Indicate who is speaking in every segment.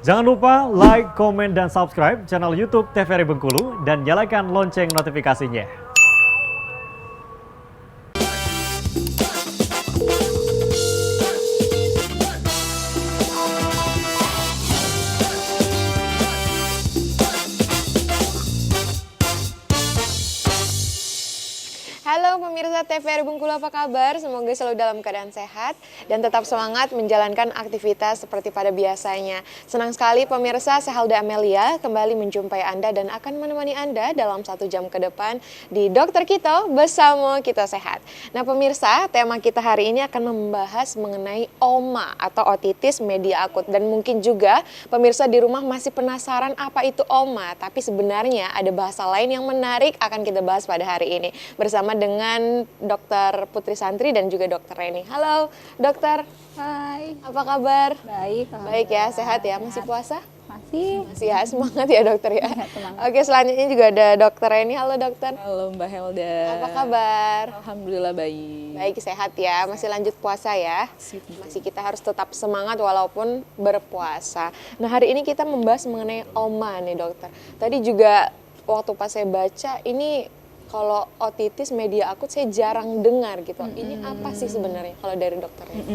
Speaker 1: Jangan lupa like, komen, dan subscribe channel YouTube TVRI Bengkulu dan nyalakan lonceng notifikasinya.
Speaker 2: Halo pemirsa TVRI Bengkulu, apa kabar? Semoga selalu dalam keadaan sehat dan tetap semangat menjalankan aktivitas seperti pada biasanya. Senang sekali pemirsa, saya Halda Amelia kembali menjumpai Anda dan akan menemani Anda dalam 1 jam ke depan di Dokter Kito bersama Kito Sehat. Nah pemirsa, tema kita hari ini akan membahas mengenai OMA atau otitis media akut. Dan mungkin juga pemirsa di rumah masih penasaran apa itu OMA. Tapi sebenarnya ada bahasa lain yang menarik akan kita bahas pada hari ini. Bersama dengan Dokter Putri Santri dan juga Dokter Reni. Halo dokter.
Speaker 3: Hai.
Speaker 2: Apa kabar?
Speaker 3: Baik.
Speaker 2: Baik ya, sehat ya? Masih puasa?
Speaker 3: Masih.
Speaker 2: Masih ya, semangat ya dokter ya.
Speaker 3: Semangat.
Speaker 2: Oke, selanjutnya juga ada Dokter Reni. Halo dokter.
Speaker 4: Halo Mbak Helda.
Speaker 2: Apa kabar?
Speaker 4: Alhamdulillah baik.
Speaker 2: Baik, sehat ya. Masih lanjut puasa ya. Masih kita harus tetap semangat walaupun berpuasa. Nah, hari ini kita membahas mengenai OMA nih dokter. Tadi juga waktu pas saya baca ini kalau otitis media akut saya jarang dengar gitu. Ini apa sih sebenarnya kalau dari dokternya?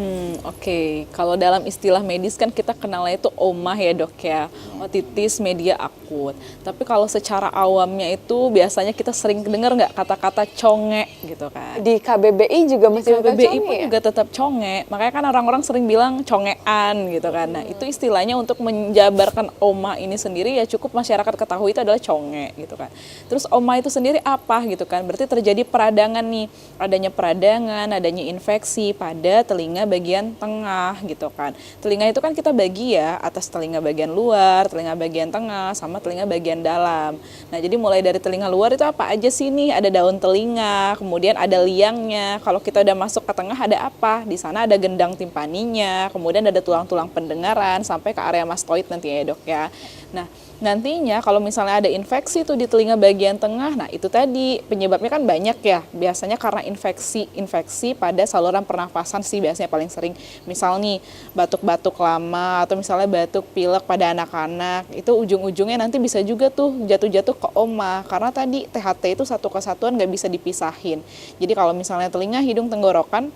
Speaker 4: Oke. Kalau dalam istilah medis kan kita kenalnya itu OMA ya dok ya, otitis media akut. Tapi kalau secara awamnya itu biasanya kita sering dengar nggak kata-kata conge gitu kan.
Speaker 2: Di KBBI juga masih tetap
Speaker 4: KBBI
Speaker 2: conge
Speaker 4: pun
Speaker 2: ya?
Speaker 4: juga tetap conge, makanya kan orang-orang sering bilang congean gitu kan. Nah itu istilahnya untuk menjabarkan OMA ini sendiri ya cukup masyarakat ketahui itu adalah conge gitu kan. Terus OMA itu sendiri apa gitu kan, berarti terjadi peradangan nih, adanya peradangan, adanya infeksi pada telinga bagian tengah gitu kan. Telinga itu kan kita bagi ya, atas telinga bagian luar, telinga bagian tengah, sama telinga bagian dalam. Nah jadi mulai dari telinga luar itu apa aja sih nih, ada daun telinga, kemudian ada liangnya, kalau kita udah masuk ke tengah ada apa, di sana ada gendang timpaninya, kemudian ada tulang-tulang pendengaran, sampai ke area mastoid nanti ya dok ya. Nah nantinya kalau misalnya ada infeksi tuh di telinga bagian tengah, nah itu tadi penyebabnya kan banyak ya. Biasanya karena infeksi pada saluran pernafasan sih biasanya paling sering. Misal nih batuk-batuk lama atau misalnya batuk pilek pada anak-anak, itu ujung-ujungnya nanti bisa juga tuh jatuh-jatuh ke OMA. Karena tadi THT itu satu kesatuan nggak bisa dipisahin. Jadi kalau misalnya telinga, hidung, tenggorokan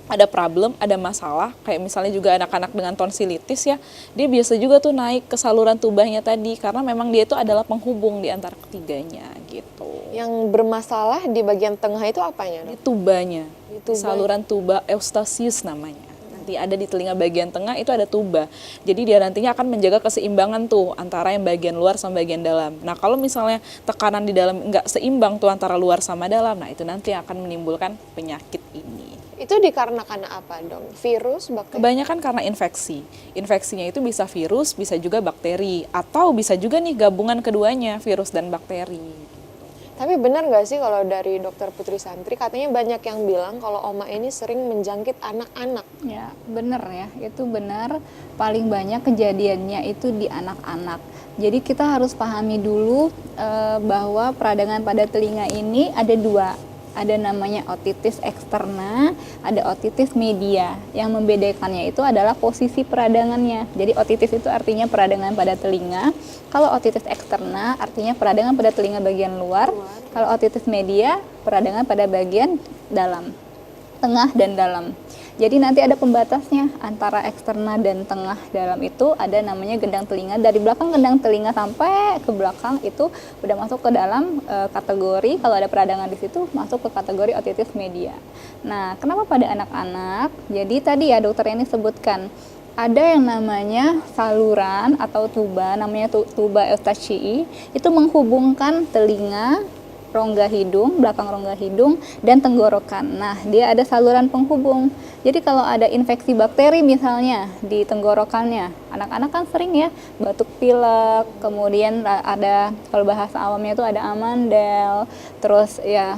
Speaker 4: ada problem, ada masalah, kayak misalnya juga anak-anak dengan tonsilitis ya, dia biasa juga tuh naik ke saluran tubahnya tadi, karena memang dia itu adalah penghubung di antara ketiganya gitu.
Speaker 2: Yang bermasalah di bagian tengah itu apanya
Speaker 4: Di
Speaker 2: dok?
Speaker 4: tubanya,
Speaker 2: tuba.
Speaker 4: saluran tuba eustachius namanya. Nanti ada di telinga bagian tengah itu ada tuba. Jadi dia nantinya akan menjaga keseimbangan tuh antara yang bagian luar sama bagian dalam. Nah kalau misalnya tekanan di dalam nggak seimbang tuh antara luar sama dalam, nah itu nanti akan menimbulkan penyakit ini.
Speaker 2: Itu dikarenakan apa dong? Virus, bakteri?
Speaker 4: Kebanyakan karena infeksi. Infeksinya itu bisa virus, bisa juga bakteri, atau bisa juga nih gabungan keduanya, virus dan bakteri.
Speaker 2: Tapi benar nggak sih kalau dari dokter Putri Santri, katanya banyak yang bilang kalau OMA ini sering menjangkit anak-anak.
Speaker 3: Ya, benar ya. Itu benar. Paling banyak kejadiannya itu di anak-anak. Jadi kita harus pahami dulu bahwa peradangan pada telinga ini ada dua. Ada namanya otitis eksterna, ada otitis media. Yang membedakannya itu adalah posisi peradangannya. Jadi otitis itu artinya peradangan pada telinga. Kalau otitis eksterna artinya peradangan pada telinga bagian luar. Kalau otitis media peradangan pada bagian dalam, tengah dan dalam. Jadi nanti ada pembatasnya antara eksterna dan tengah dalam itu ada namanya gendang telinga. Dari belakang gendang telinga sampai ke belakang itu udah masuk ke dalam kategori, kalau ada peradangan di situ masuk ke kategori otitis media. Nah, kenapa pada anak-anak? Jadi tadi ya dokter ini sebutkan ada yang namanya saluran atau tuba, namanya tuba eustachii, itu menghubungkan telinga, rongga hidung, belakang rongga hidung, dan tenggorokan. Nah, dia ada saluran penghubung. Jadi kalau ada infeksi bakteri misalnya di tenggorokannya, anak-anak kan sering ya batuk pilek, kemudian ada kalau bahasa awamnya itu ada amandel, terus ya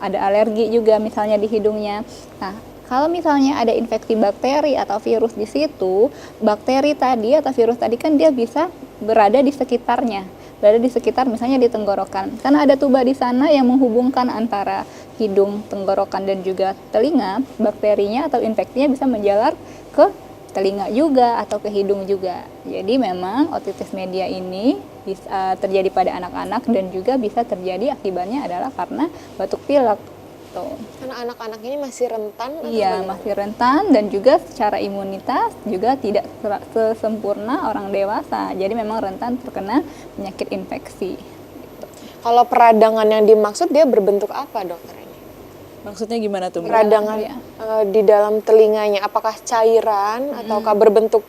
Speaker 3: ada alergi juga misalnya di hidungnya. Nah, kalau misalnya ada infeksi bakteri atau virus di situ, bakteri tadi atau virus tadi kan dia bisa berada di sekitarnya. Berada di sekitar misalnya di tenggorokan. Karena ada tuba di sana yang menghubungkan antara hidung, tenggorokan dan juga telinga, bakterinya atau infeksinya bisa menjalar ke telinga juga atau ke hidung juga. Jadi memang otitis media ini bisa terjadi pada anak-anak dan juga bisa terjadi akibatnya adalah karena batuk pilek. Tuh.
Speaker 2: Karena anak-anak ini masih rentan atau
Speaker 3: Iya,
Speaker 2: bagaimana?
Speaker 3: masih rentan dan juga secara imunitas juga tidak sesempurna orang dewasa. Jadi memang rentan terkena penyakit infeksi.
Speaker 2: Kalau peradangan yang dimaksud dia berbentuk apa, dokter ini?
Speaker 4: Maksudnya gimana tuh, Mbak?
Speaker 2: Peradangan
Speaker 3: ya.
Speaker 2: di dalam telinganya, apakah cairan ataukah berbentuk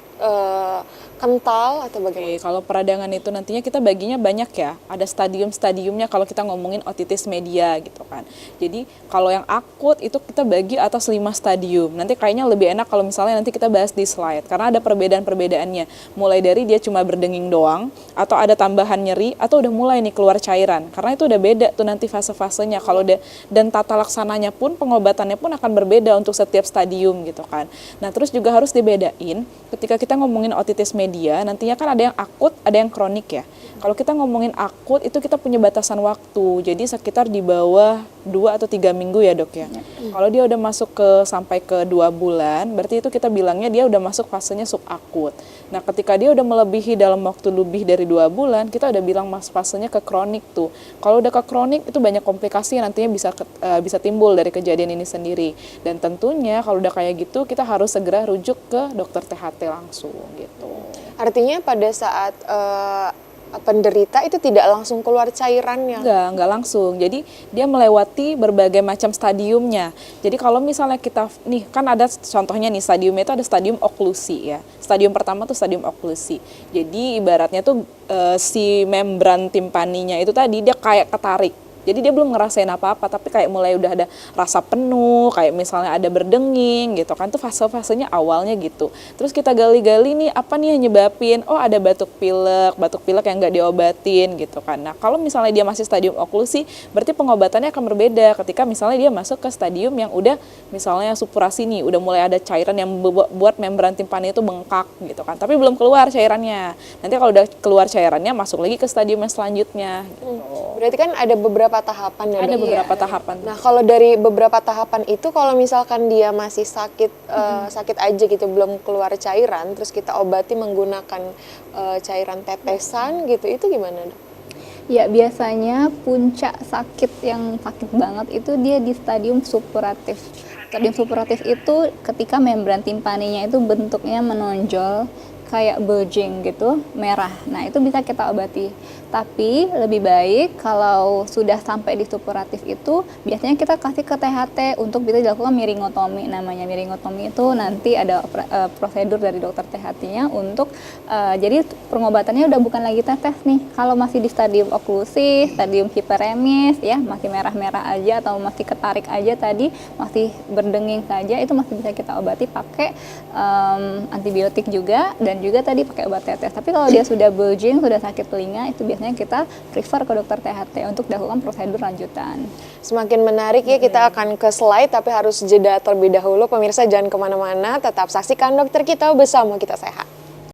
Speaker 2: kental atau bagaimana?
Speaker 4: Oke, kalau peradangan itu nantinya kita baginya banyak ya. Ada stadium-stadiumnya kalau kita ngomongin otitis media gitu kan. Jadi kalau yang akut itu kita bagi atas 5 stadium. Nanti kayaknya lebih enak kalau misalnya nanti kita bahas di slide. Karena ada perbedaan-perbedaannya. Mulai dari dia cuma berdenging doang, atau ada tambahan nyeri, atau udah mulai nih keluar cairan. Karena itu udah beda tuh nanti fase-fasenya. Kalau dan tata laksananya pun, pengobatannya pun akan berbeda untuk setiap stadium gitu kan. Nah terus juga harus dibedain ketika kita ngomongin otitis media, nantinya kan ada yang akut, ada yang kronik ya. Kalau kita ngomongin akut, itu kita punya batasan waktu. Jadi sekitar di bawah 2 atau 3 minggu ya dok ya. Kalau dia udah masuk sampai ke 2 bulan, berarti itu kita bilangnya dia udah masuk fasenya subakut. Nah ketika dia udah melebihi dalam waktu lebih dari 2 bulan, kita udah bilang fasenya ke kronik tuh. Kalau udah ke kronik, itu banyak komplikasi yang nantinya bisa timbul dari kejadian ini sendiri. Dan tentunya kalau udah kayak gitu, kita harus segera rujuk ke dokter THT langsung gitu.
Speaker 2: Artinya pada saat penderita itu tidak langsung keluar cairannya.
Speaker 4: Enggak langsung. Jadi dia melewati berbagai macam stadiumnya. Jadi kalau misalnya kita, nih kan ada contohnya nih, stadiumnya itu ada stadium oklusi ya. Stadium pertama tuh stadium oklusi. Jadi ibaratnya tuh si membran timpaninya itu tadi dia kayak ketarik. Jadi dia belum ngerasain apa-apa, tapi kayak mulai udah ada rasa penuh, kayak misalnya ada berdenging gitu kan, tuh fase-fasenya awalnya gitu. Terus kita gali-gali nih, apa nih yang nyebabin? Oh ada batuk pilek yang nggak diobatin gitu kan. Nah kalau misalnya dia masih stadium oklusi, berarti pengobatannya akan berbeda ketika misalnya dia masuk ke stadium yang udah misalnya supurasi nih, udah mulai ada cairan yang buat membran timpani itu bengkak gitu kan, tapi belum keluar cairannya. Nanti kalau udah keluar cairannya, masuk lagi ke stadium yang selanjutnya.
Speaker 2: Berarti kan ada beberapa tahapan ya,
Speaker 4: Ada
Speaker 2: Dok?
Speaker 4: beberapa tahapan.
Speaker 2: Nah, kalau dari beberapa tahapan itu, kalau misalkan dia masih sakit sakit aja gitu, belum keluar cairan, terus kita obati menggunakan cairan tetesan gitu, itu gimana, Dok?
Speaker 3: Ya biasanya puncak sakit yang sakit banget itu dia di stadium supuratif. Stadium supuratif itu ketika membran timpaninya itu bentuknya menonjol kayak bulging gitu, merah. Nah itu bisa kita obati. Tapi lebih baik kalau sudah sampai di supuratif itu, biasanya kita kasih ke THT untuk bisa dilakukan miringotomi. Namanya miringotomi itu nanti ada prosedur dari dokter THT-nya untuk, jadi pengobatannya udah bukan lagi tetes nih. Kalau masih di stadium oklusi, stadium hiperemis, ya masih merah-merah aja atau masih ketarik aja tadi, masih berdenging saja, itu masih bisa kita obati pakai antibiotik juga, dan juga tadi pakai obat tetes. Tapi kalau dia sudah bulging, sudah sakit telinga, itu biasanya kita prefer ke dokter THT untuk dilakukan prosedur lanjutan.
Speaker 2: Semakin menarik ya, kita akan ke slide, tapi harus jeda terlebih dahulu. Pemirsa jangan kemana-mana, tetap saksikan Dokter Kita bersama Kita Sehat.